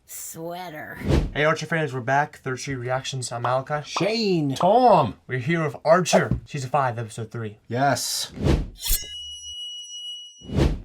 Sweater. Hey Archer fans, we're back. Third Street Reactions. I'm Malachi. Shane. Tom. We're here with Archer. Season 5, Episode 3. Yes.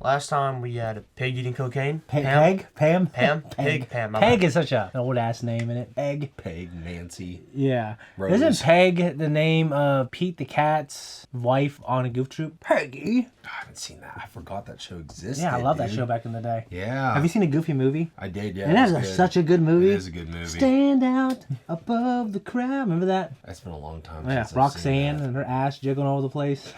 Last time we had a pig eating cocaine. Peg? Pam? Pig, Pam. Peg is such an old ass name in it. Peg. Peg, Nancy. Yeah. Rose. Isn't Peg the name of Pete the Cat's wife on a Goof Troop? Peggy. I haven't seen that. I forgot that show existed. Yeah, I love that show back in the day. Yeah. Have you seen a Goofy movie? I did, yeah. And that is such a good movie. It is a good movie. Stand out above the crowd. Remember that? That's been a long time Yeah, since I've Roxanne seen that. and her ass jiggling all over the place.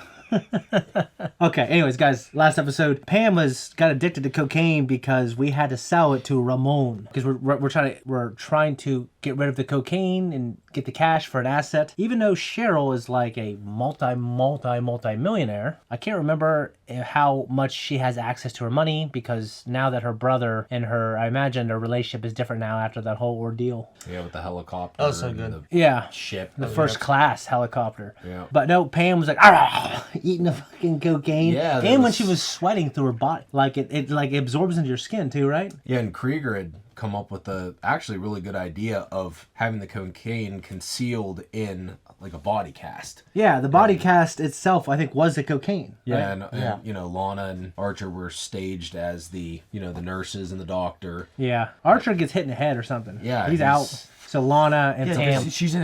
Okay, anyways, guys, last episode, Pam got addicted to cocaine because we had to sell it to Ramon because we're trying to get rid of the cocaine and get the cash for an asset. Even though Cheryl is like a multi-millionaire, I can't remember how much she has access to her money because now that her brother and her, I imagine their relationship is different now after that whole ordeal. Yeah, with the helicopter. Oh, so and good. the Yeah. ship. The first class helicopter. Yeah. But no, Pam was like, "Argh," eating the fucking cocaine. Yeah, and when she was sweating through her body, like it like absorbs into your skin too, right? Yeah, and Krieger had come up with a actually really good idea of having the cocaine concealed in like a body cast. Yeah, the body cast itself, I think, was the cocaine. Yeah, Right? and you know, Lana and Archer were staged as the the nurses and the doctor. Yeah. Archer gets hit in the head or something. Yeah, he's out. So Lana and Yeah, Tam. because she's in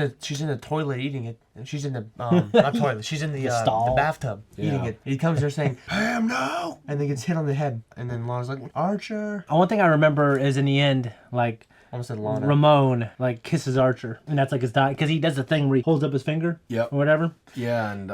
the toilet eating it. She's in the not toilet. She's in the stall. bathtub eating Yeah. it. He comes there saying, "Pam, no!" and then gets hit on the head. And then Lana's like, "Archer." One thing I remember is in the end, like Almost said Lana. Ramon like kisses Archer, and that's like his die because he does the thing where he holds up his finger. Yep. Or whatever. Yeah, and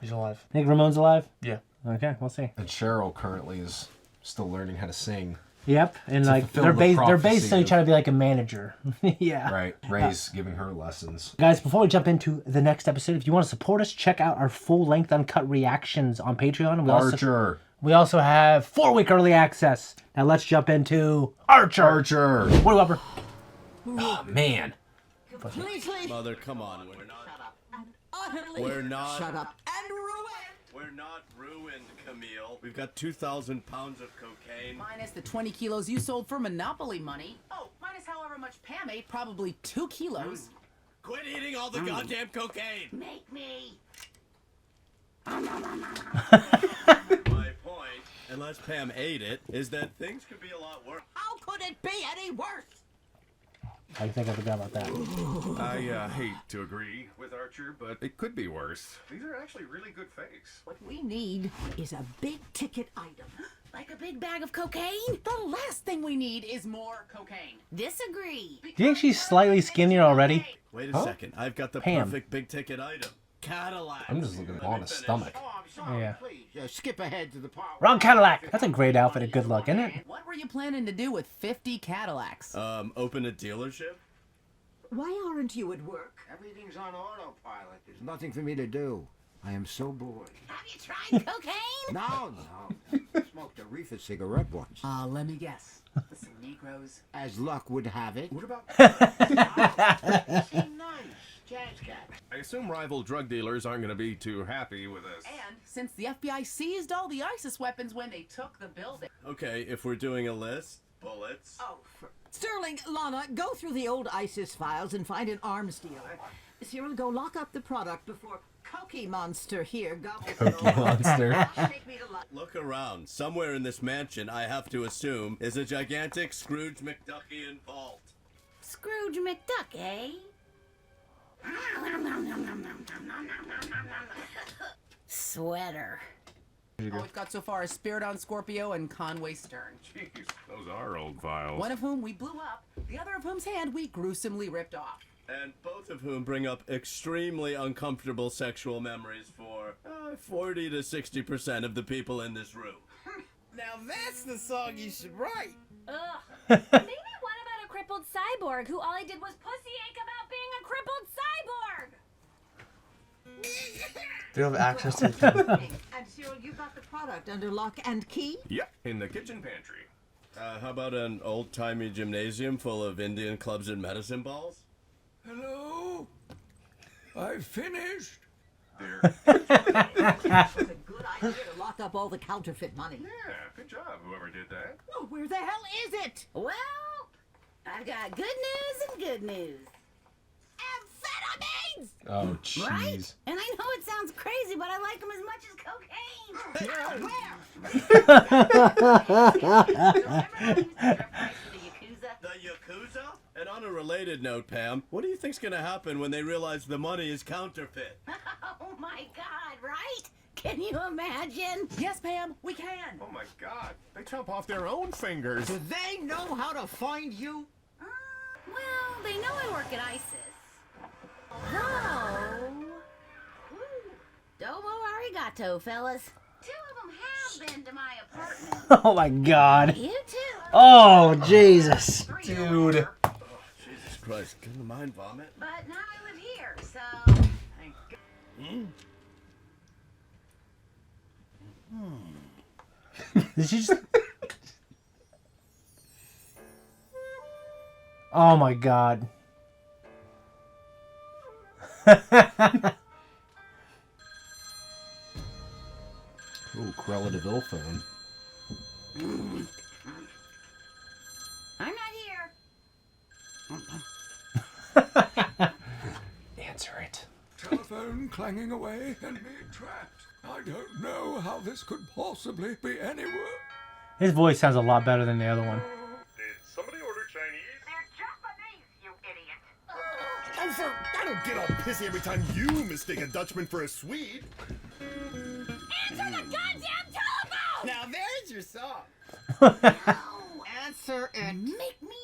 He's alive. Think Ramon's alive? Yeah. Okay, we'll see. Cheryl currently is still learning how to sing. Yep, and like fulfill they're the they're prophecy basically of- trying to be like a manager. Yeah. Right. Ray's giving her lessons. Guys, before we jump into the next episode, if you want to support us, check out our full-length uncut reactions on Patreon. Archer. We also have 4-week early access. Now let's jump into Archer. Archer. What do Upper? Oh man. Completely. Mother, come on. We're not. Shut up. And utterly. We're not. Shut up. And ruined. We're not ruined, Camille. We've got 2,000 pounds of cocaine. Minus the 20 kilos you sold for Monopoly money. Oh, minus however much Pam ate, probably 2 kilos. Quit eating all the goddamn cocaine. Make me. My point, unless Pam ate it, is that things could be a lot worse. How could it be any worse? I think I forgot about that. I hate to agree with Archer, but it could be worse. These are actually really good fakes. What we need is a big ticket item. Like a big bag of cocaine? The last thing we need is more cocaine. Disagree. Do you think she's slightly skinnier already? Wait a second. I've got the Pam. perfect big ticket item. Cadillac. I'm just looking at Lana's stomach. Oh, I'm sorry. Yeah. Please, skip ahead to the part. Wrong Cadillac. That's a great outfit, a good look, isn't it? What were you planning to do with 50 Cadillacs? Open a dealership? Why aren't you at work? Everything's on autopilot. There's nothing for me to do. I am so bored. Have you tried cocaine? No. I smoked a reefer cigarette once. Let me guess. Some Negroes. As luck would have it. What about... Seem nice. Jazz cat. I assume rival drug dealers aren't going to be too happy with us. And since the FBI seized all the ISIS weapons when they took the building. Okay, if we're doing a list, bullets. Oh, Sterling, Lana, go through the old ISIS files and find an arms dealer. Cyril, go lock up the product before Cookie Monster here gobbles it Cookie all. Monster. Take me to lunch. Look around. Somewhere in this mansion, I have to assume, is a gigantic Scrooge McDuckian vault. Scrooge McDuck, eh? Sweater. All we've got so far is Spiridon Scorpio and Conway Stern. Jeez, those are old files. One of whom we blew up, the other of whom's hand we gruesomely ripped off. And both of whom bring up extremely uncomfortable sexual memories for 40 to 60% of the people in this room. Now that's the song you should write. Ugh. Maybe one about a crippled cyborg who all he did was pussy ache about being a crippled cyborg. They don't have access to the And Cyril, you got the product under lock and key? Yep, in the kitchen pantry. How about an old-timey gymnasium full of Indian clubs and medicine balls? Hello? I finished. there. It's a good idea to lock up all the counterfeit money. Yeah, good job, whoever did that. Well, where the hell is it? Well, I've got good news and good news. Amphetamines! Oh, Right? jeez. And I know it sounds crazy, but I like them as much as cocaine. The Yakuza? And on a related note, Pam, what do you think's gonna happen when they realize the money is counterfeit? Oh my God, right? Can you imagine? Yes, Pam, we can. Oh my god, they chop off their own fingers. Do they know how to find you? Well, they know I work at ISIS. Although, domo arigato, fellas. 2 of them have been to my apartment. Oh my god. You too. Oh, Jesus. 3 or Dude. more. Jesus Christ, can the mind vomit? But now I live here, so thank God. Did she just... Oh my god. Ooh, Corella phone. I'm not here. Answer it. Telephone clanging away and me trapped. I don't know how this could possibly be anywhere. His voice sounds a lot better than the other one. Did somebody order Chinese? Gopher, I don't get all pissy every time you mistake a Dutchman for a Swede. Answer the goddamn telephone! Now there's your song. Answer it. Make me.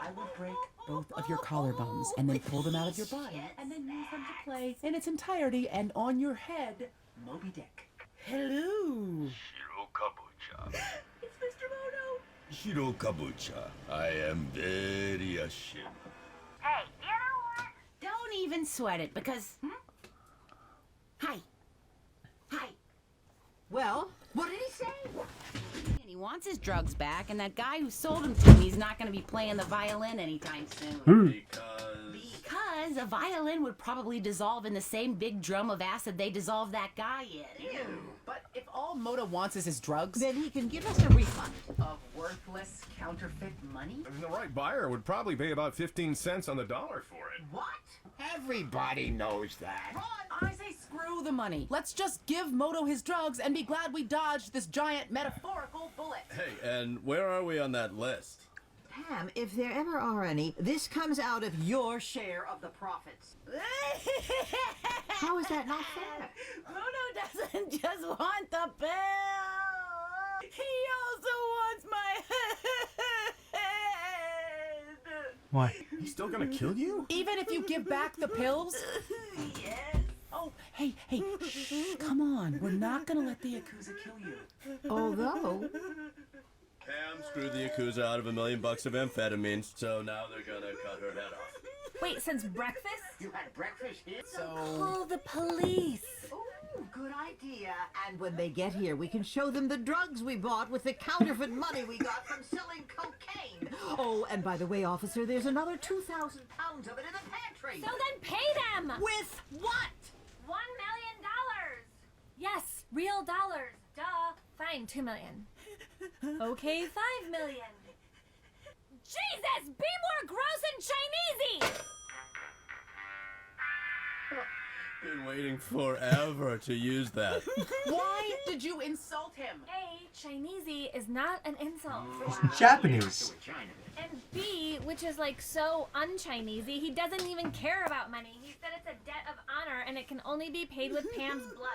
I will break both of your collarbones and then pull them out of your body and then use them to play in its entirety and on your head, Moby Dick. Hello. Shiro Kabucha. It's Mr. Moto. Shiro Kabucha. I am very ashamed. Hey, you know what? Don't even sweat it because. Hi. Hi. Well, what did he say? And he wants his drugs back, and that guy who sold them to me is not going to be playing the violin anytime soon. Because a violin would probably dissolve in the same big drum of acid they dissolved that guy in. Ew. But if all Moto wants is his drugs, Then he can give us a refund. of worthless counterfeit money? And the right buyer would probably pay about 15 cents on the dollar for it. What? Everybody knows that. I say screw the money. Let's just give Moto his drugs and be glad we dodged this giant metaphorical bullet. Hey, and where are we on that list? Pam, if there ever are any, this comes out of your share of the profits. How is that not fair? Moto doesn't just want the bill. He also wants my head. Why? He's still gonna kill you? Even if you give back the pills? Yes. Oh, hey, shh, come on. We're not gonna let the Yakuza kill you. Although, Pam screwed the Yakuza out of $1 million of amphetamines, so now they're gonna cut her head off. Wait, since breakfast? You had breakfast here? So, Call the police. ooh, good idea. And when they get here, we can show them the drugs we bought with the counterfeit money we got from selling cocaine. Oh, and by the way, officer, there's another 2,000 pounds of it in the pantry. So then pay them! With what? $1 million! Yes, real dollars. Duh. Fine, 2 million. Okay, 5 million. Jesus! Be more gross and Chinesey! Been waiting forever to use that. why did you insult him? A, Chinesey is not an insult. Japanese. And B, which is like so un-Chinesey, he doesn't even care about money. He said it's a debt of honor and it can only be paid with Pam's blood.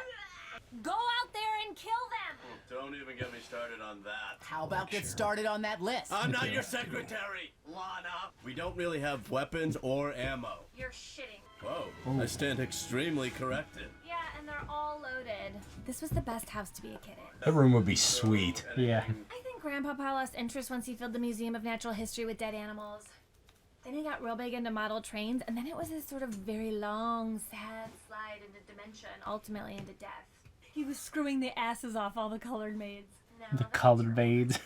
Go out there and kill them! Don't even get me started on that. How about get started on that list? I'm not your secretary, Lana. We don't really have weapons or ammo. You're shitting. Whoa, I stand extremely corrected. Yeah, and they're all loaded. This was the best house to be a kid in. That room would be sweet. Yeah. I think Grandpapa lost interest once he filled the Museum of Natural History with dead animals. Then he got real big into model trains, and then it was this sort of very long, sad slide into dementia and ultimately into death. He was screwing the asses off all the colored maids. The colored maids.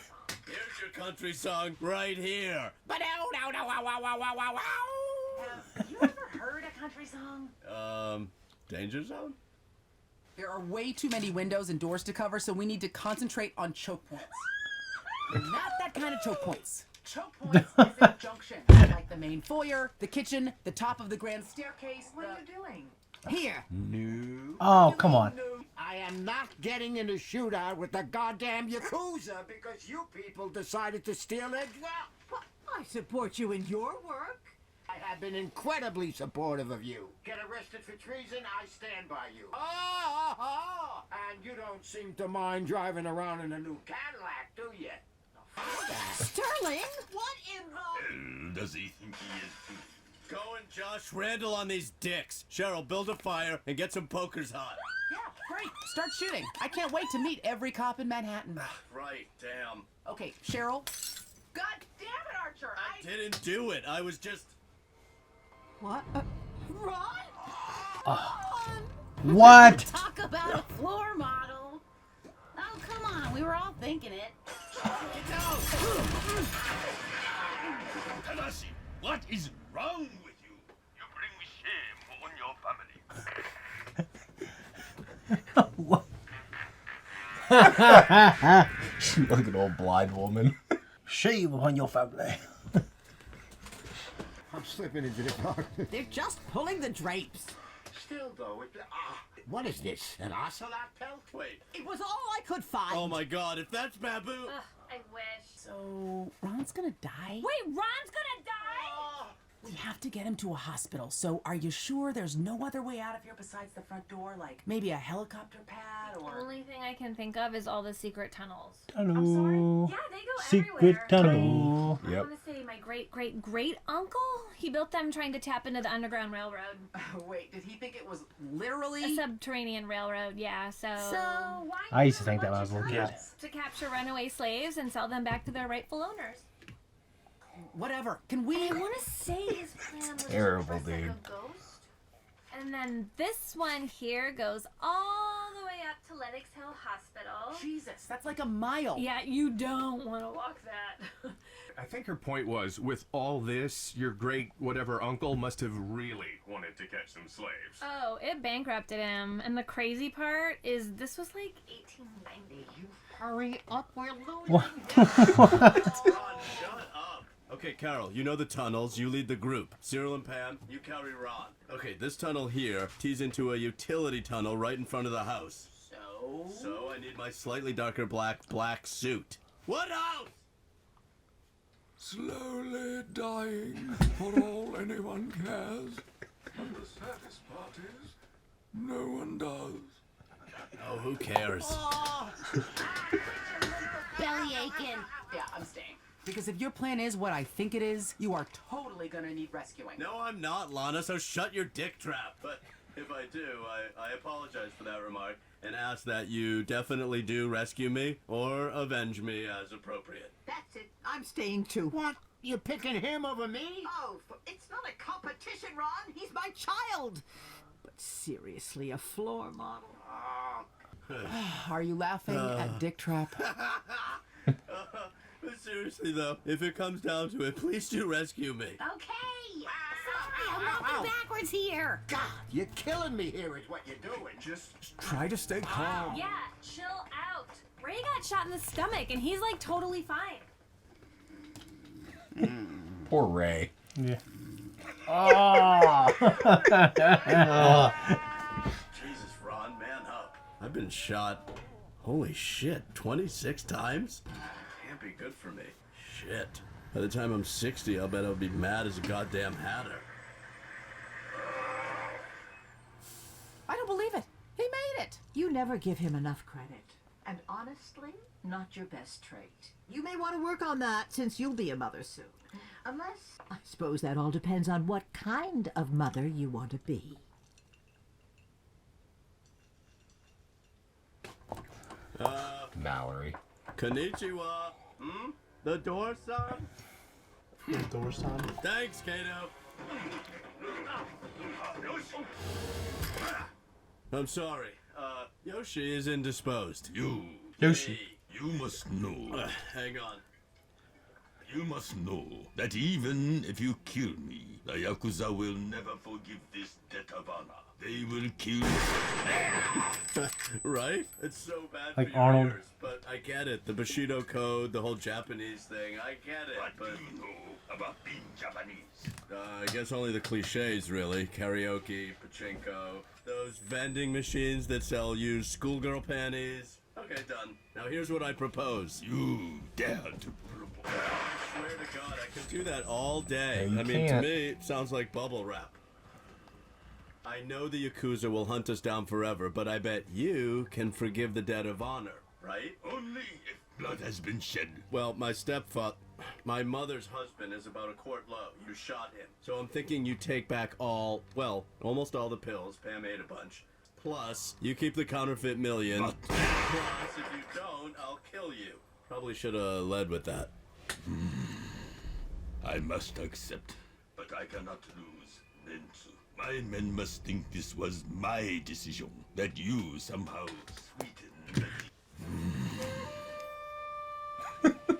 Here's your country song right here. Have you ever heard a country song? Danger Zone? There are way too many windows and doors to cover, so we need to concentrate on choke points. Not that kind of choke points. Choke points is a junction, like the main foyer, the kitchen, the top of the grand staircase. What are you doing? Here. No. Oh, come on. I am not getting in a shootout with the goddamn Yakuza because you people decided to steal their drop. Well, I support you in your work. I have been incredibly supportive of you. Get arrested for treason, I stand by you. Oh! And you don't seem to mind driving around in a new Cadillac, do you? Sterling, what in the... Does he think he is? Go and Josh Randall on these dicks. Cheryl, build a fire and get some pokers hot. Yeah, great. Start shooting. I can't wait to meet every cop in Manhattan. Right, damn. Okay, Cheryl. God damn it, Archer. I didn't do it. I was just... What? Ron? What? Talk about a floor model. Oh, come on. We were all thinking it. Tadashi, what is wrong with you? You bring me shame on your family. What? Like an old blind woman. Shame on your family. I'm slipping into the car. They're just pulling the drapes. Still, though, what is this? An ocelot pelt? Wait. It was all I could find. Oh my god, if that's Babu... Ugh, I wish. So, Ron's gonna die? Wait, Ron's gonna die? We have to get him to a hospital, so are you sure there's no other way out of here besides the front door? Like, maybe a helicopter pad The or... only thing I can think of is all the secret tunnels. Tunnel. Yeah, they go Secret everywhere. tunnel. I want to say my great uncle. He built them trying to tap into the Underground Railroad. Wait, did he think it was literally... A subterranean railroad, yeah, so why I used to not think that when I bunch was a of little kid. tunnels to capture runaway slaves and sell them back to their rightful owners. Whatever. Can we... I want to say his plan was Terrible, to dress like dude. a ghost. And then this one here goes all the way up to Lenox Hill Hospital. Jesus, that's like a mile. Yeah, you don't want to walk that. I think her point was, with all this, your great whatever uncle must have really wanted to catch some slaves. Oh, it bankrupted him. And the crazy part is this was like 1890. Hurry up, we're losing. Ron, shut up. Okay, Carol, you know the tunnels. You lead the group. Cyril and Pam, you carry Ron. Okay, this tunnel here tees into a utility tunnel right in front of the house. So I need my slightly darker black suit. Woodhouse! Slowly dying for all anyone cares. And the saddest part is, no one does. Oh, who cares? Belly aching. Yeah, I'm staying. Because if your plan is what I think it is, you are totally gonna need rescuing. No, I'm not, Lana, so shut your dick trap. But if I do, I apologize for that remark and ask that you definitely do rescue me or avenge me as appropriate. That's it. I'm staying too. What? You picking him over me? Oh, it's not a competition, Ron. He's my child. But seriously, a floor model. Are you laughing at Dick Trap? But seriously, though, if it comes down to it, please do rescue me. Okay. Sorry, I'm walking backwards here. God, you're killing me here is what you're doing. Just try to stay calm. Yeah, chill out. Ray got shot in the stomach and he's like totally fine. Poor Ray. Yeah. Oh. Jesus, Ron, man up. I've been shot, holy shit, 26 times? Can't be good for me. Shit. By the time I'm 60, I'll bet I'll be mad as a goddamn hatter. I don't believe it. He made it. You never give him enough credit. And honestly, not your best trait. You may want to work on that since you'll be a mother soon. Unless, I suppose that all depends on what kind of mother you want to be. Mallory. Konnichiwa. Hmm? The door-san? Door-san? Thanks, Kato. I'm sorry. Yoshi is indisposed. You Yoshi. Hey, must know. hang on. You must know that even if you kill me, the Yakuza will never forgive this debt of honor. They will kill Right? It's so bad Like for your Arnold. ears, but I get it. The Bushido code, the whole Japanese thing, I get it. What But do you know about being Japanese? I guess only the cliches, really. Karaoke, pachinko, those vending machines that sell used schoolgirl panties. Okay, done. Now here's what I propose. You dare to propose? I swear to God, I could do that all day. No, you I mean, can't. to me, it sounds like bubble wrap. I know the Yakuza will hunt us down forever, but I bet you can forgive the debt of honor, right? Only if blood has been shed. Well, my mother's husband is about a quart low. You shot him. So I'm thinking you take back almost all the pills. Pam ate a bunch. Plus, you keep the counterfeit million. What? Plus, if you don't, I'll kill you. Probably should have led with that. I must accept, but I cannot lose. Dentsu. My men must think this was my decision, that you somehow sweetened the...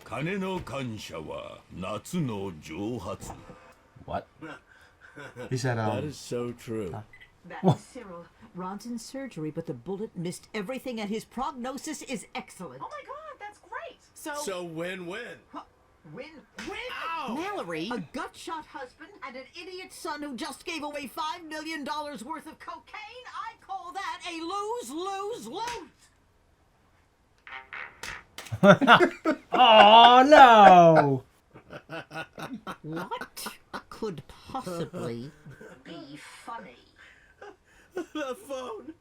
Kane no kansha wa natsu no jouhatsu. What? He said, That is so true. That's Cyril. Ron's in surgery, but the bullet missed everything, and his prognosis is excellent. Oh my god, that's great. So win-win. Win. Ow! Mallory. A gut-shot husband and an idiot son who just gave away $5 million worth of cocaine? I call that a lose-lose-lose. Oh no! What could possibly be funny? The phone.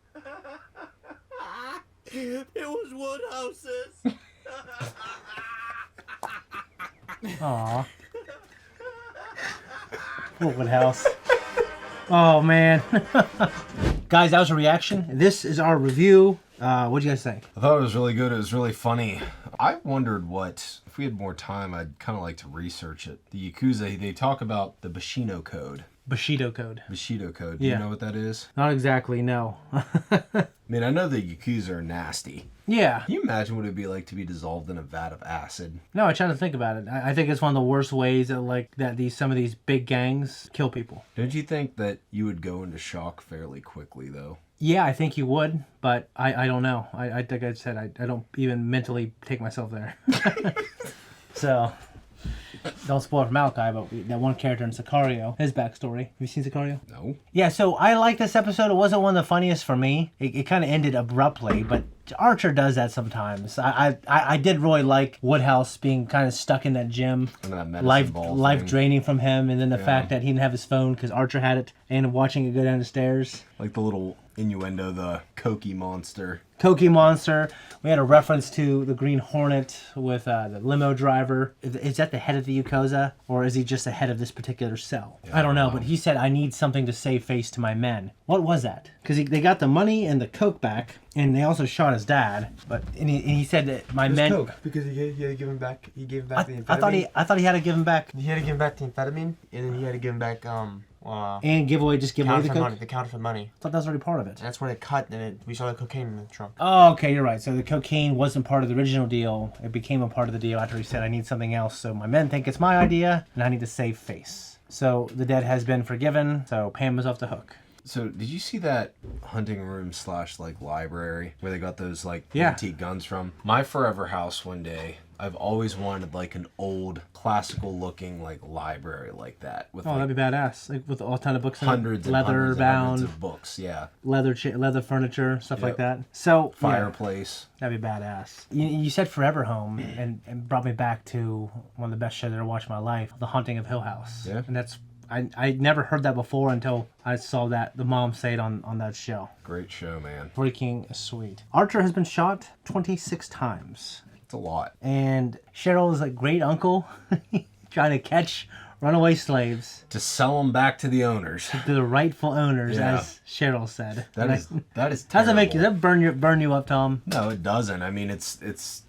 It was Woodhouse's. Aw. Poor Woodhouse. Oh man. Guys, that was a reaction. This is our review. What'd you guys think? I thought it was really good. It was really funny. I wondered if we had more time, I'd kind of like to research it. The Yakuza, they talk about the Bushido Code. Bushido Code. Bushido Code. Do Yeah. you know what that is? Not exactly, no. I mean, I know the Yakuza are nasty. Yeah. Can you imagine what it'd be like to be dissolved in a vat of acid? No, I try to think about it. I think it's one of the worst ways that some of these big gangs kill people. Don't you think that you would go into shock fairly quickly, though? Yeah, I think you would, but I don't know. I think I said I don't even mentally take myself there. So, don't spoil it for Malachi, but that one character in Sicario, his backstory. Have you seen Sicario? No. Yeah, so I like this episode. It wasn't one of the funniest for me. It kind of ended abruptly, but Archer does that sometimes. I did really like Woodhouse being kind of stuck in that gym. And that medicine Life ball thing. draining from him, and then the fact that he didn't have his phone because Archer had it, and watching it go down the stairs. Like the little innuendo, the Koki monster. Koki monster. We had a reference to the Green Hornet with the limo driver. Is that the head of the Yakuza, or is he just the head of this particular cell? Yeah, I don't know, but he said, I need something to save face to my men. What was that? Because they got the money and the coke back, and they also shot his dad. But and he said that my men. Coke, because he had to give him back. He gave him back the amphetamine. I thought he had to give him back. He had to give him back the amphetamine, and then he had to give him back And give away the counterfeit coke. money. The counterfeit money. I thought that was already part of it. And that's when it cut, and we saw the cocaine in the trunk. Oh, okay, you're right. So the cocaine wasn't part of the original deal. It became a part of the deal after he said, I need something else. So my men think it's my idea, and I need to save face. So the debt has been forgiven, so Pam is off the hook. So did you see that hunting room / like library where they got those like Yeah. antique guns from? My forever house one day, I've always wanted like an old classical looking like library like that with Oh, like that'd be badass. Like with all ton of books in it. hundreds and leather hundreds bound, and hundreds of books. Yeah. leather furniture, stuff like Yep. that. So yeah, Fireplace. that'd be badass. You said Forever Home and brought me back to one of the best shows I ever watched in my life, The Haunting of Hill House. Yeah. And that's I never heard that before until I saw that the mom say it on that show. Great show, man. Freaking sweet. Archer has been shot 26 times. It's a lot. And Cheryl is a great uncle trying to catch runaway slaves To sell them back to the owners. to the rightful owners, Yeah. as Cheryl said. That is Does terrible. that make you? Does that burn you up, Tom? No, it doesn't. I mean, it's it's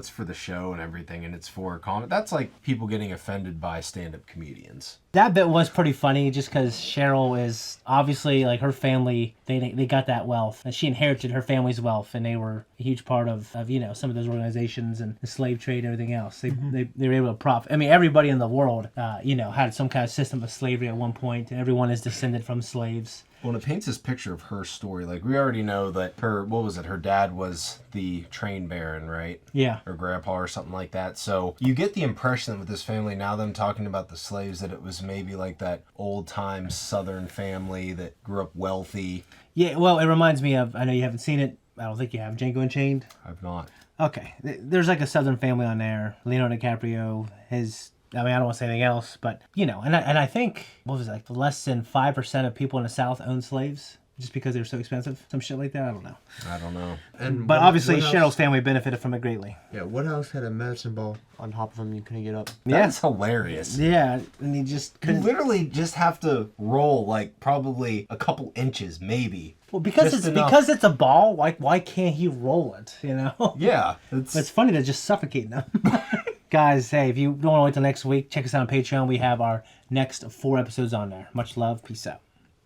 for the show and everything, and it's for comment. That's like people getting offended by stand-up comedians. That bit was pretty funny just because Cheryl is obviously like her family, they got that wealth. And she inherited her family's wealth and they were a huge part of some of those organizations and the slave trade and everything else. They were able to profit. I mean, everybody in the world, had some kind of system of slavery at one point, and everyone is descended from slaves. Well, it paints this picture of her story. Like, we already know that her dad was the train baron, right? Yeah. Or grandpa or something like that. So you get the impression that with this family, now them talking about the slaves, that it was maybe like that old-time Southern family that grew up wealthy. Yeah, well, it reminds me of, I know you haven't seen it, I don't think you have, Django Unchained? I've not. Okay. There's like a Southern family on there. Leonardo DiCaprio, I don't want to say anything else, but, and I think, what was it, like less than 5% of people in the South owned slaves just because they were so expensive? Some shit like that? I don't know. But obviously, Cheryl's family benefited from it greatly. Yeah, Woodhouse had a medicine ball on top of him. You couldn't get up. That's hilarious. Yeah, and you just couldn't. You literally just have to roll like probably a couple inches, maybe. Well, because it's a ball, why can't he roll it, Yeah. It's funny to just suffocate them. Guys, hey, if you don't want to wait till next week, check us out on Patreon. We have our next 4 episodes on there. Much love. Peace out.